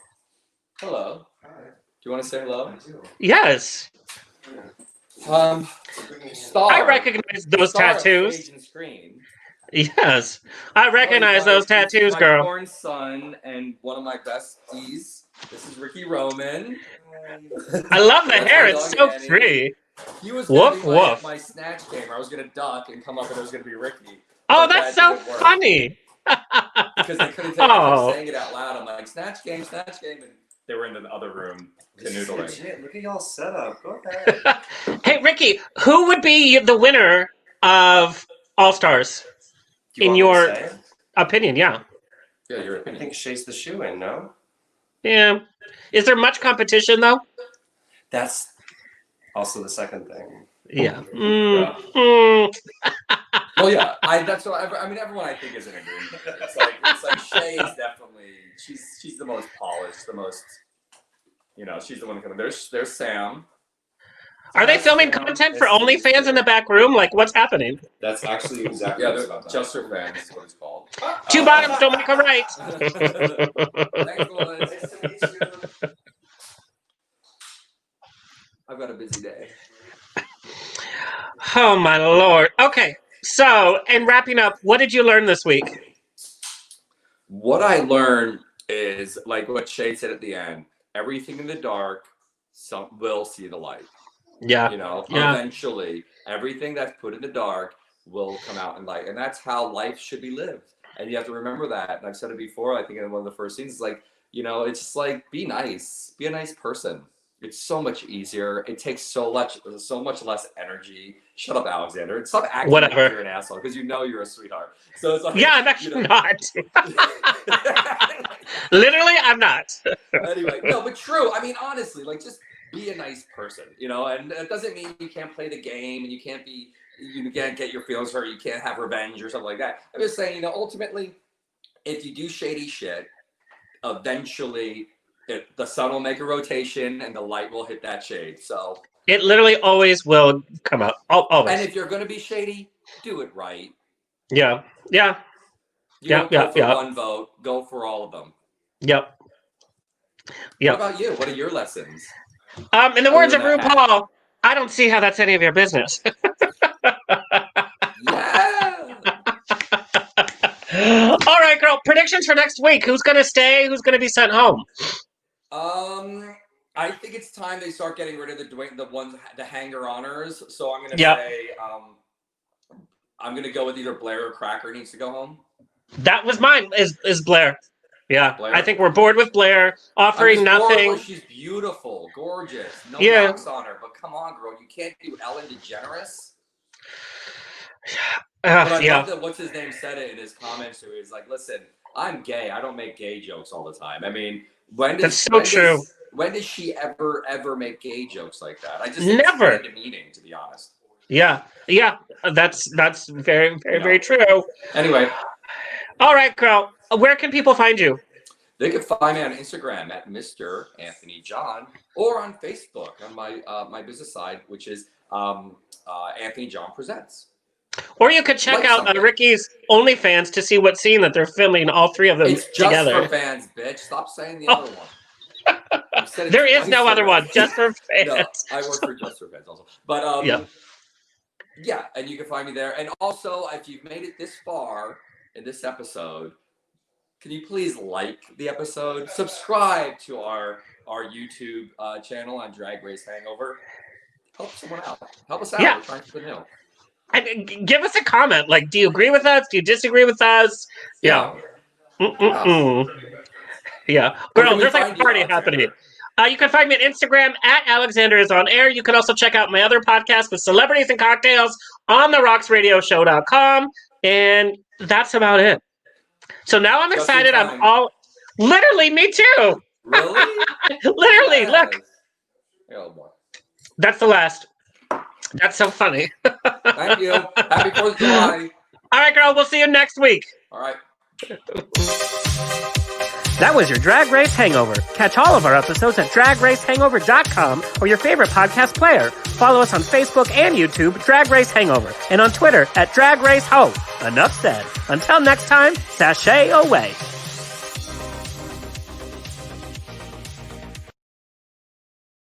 Hello. Hi. Do you want to say hello? Yes. Star. I recognize those tattoos. Stage and screen. Yes. I recognize those tattoos, my girl. My born son and one of my besties. This is Ricky Roman. I love the hair. It's so Annie. free. He was going to be woof. my snatch game. I was going to duck and come up and it was going to be Ricky. Oh, that's so funny. Because they couldn't take it saying it out loud. I'm like, snatch game. And they were in the other room canoodling. Look at y'all set up. Go ahead. Hey, Ricky, who would be the winner of All Stars? In your opinion, yeah. Yeah, your opinion. I think Shay's the shoe-in, no? Yeah. Is there much competition, though? That's also the second thing. Yeah. Well, yeah. That's what I mean. Everyone I think is in agreement. It's like Shay is definitely she's the most polished, the most. You know, she's the one coming. There's Sam. Are they filming content for OnlyFans in the back room? Like, what's happening? That's actually exactly what it's about. Just her fans is what it's called. Two bottoms don't make a right. Thanks, Melissa. Nice to meet you. I've got a busy day. Oh, my Lord. Okay. So, and wrapping up, what did you learn this week? What I learned is, like what Shay said at the end, everything in the dark will see the light. Yeah. You know, eventually, everything that's put in the dark will come out in light. And that's how life should be lived. And you have to remember that. And I've said it before, I think in one of the first scenes, it's like, you know, it's just like, be nice. Be a nice person. It's so much easier. It takes so much less energy. Shut up, Alexander. Stop acting like you're an asshole because you know you're a sweetheart. So it's like, yeah, I'm actually not. Literally, I'm not. Anyway, no, but true. I mean, honestly, like just be a nice person, you know, and it doesn't mean you can't play the game and you can't get your feelings hurt. You can't have revenge or something like that. I'm just saying, you know, ultimately, if you do shady shit, eventually the sun will make a rotation and the light will hit that shade. So it literally always will come out. Always. And if you're going to be shady, do it right. Yeah. You don't go for one vote, go for all of them. Yep. What about you? What are your lessons? In the words of RuPaul, I don't see how that's any of your business. Yeah. All right, girl. Predictions for next week. Who's going to stay? Who's going to be sent home? I think it's time they start getting rid of the hanger-oners. So I'm going to say, I'm going to go with either Blair or Cracker needs to go home. That was mine. Is Blair? Yeah, Blair? I think we're bored with Blair offering nothing. She's beautiful, gorgeous. No knocks on her, but come on, girl, you can't do Ellen DeGeneres. But I love that what's his name said it in his comments too. He's like, "Listen, I'm gay. I don't make gay jokes all the time. I mean, when does she ever make gay jokes like that? I just think never. It's demeaning, to be honest. Yeah, that's very, very, very true. Anyway. All right, girl. Where can people find you? They can find me on Instagram at Mr. Anthony John, or on Facebook on my my business side, which is Anthony John Presents. Or you could check out Ricky's OnlyFans to see what scene that they're filming all three of them It's just together. for fans, bitch. Stop saying the other one. There is no other one, just for fans. No, I work for Just for Fans also. But yeah, and you can find me there. And also, if you've made it this far in this episode, can you please like the episode? Subscribe to our YouTube channel on Drag Race Hangover. Help someone out. Help us out. Yeah. We're trying to know. And give us a comment. Like, do you agree with us? Do you disagree with us? Yeah. Yeah. Girl, there's like a party happening. You can find me on Instagram at Alexander is on air. You can also check out my other podcast with Celebrities and Cocktails on therocksradioshow.com. And that's about it. So now I'm excited. I'm all literally me too. Really? Literally, Yes. look. Oh boy. That's the last. That's so funny. Thank you. Happy 4th of July. All right, girl. We'll see you next week. All right. That was your Drag Race Hangover. Catch all of our episodes at dragracehangover.com or your favorite podcast player. Follow us on Facebook and YouTube, Drag Race Hangover, and on Twitter at Drag Race Ho. Enough said. Until next time, sashay away.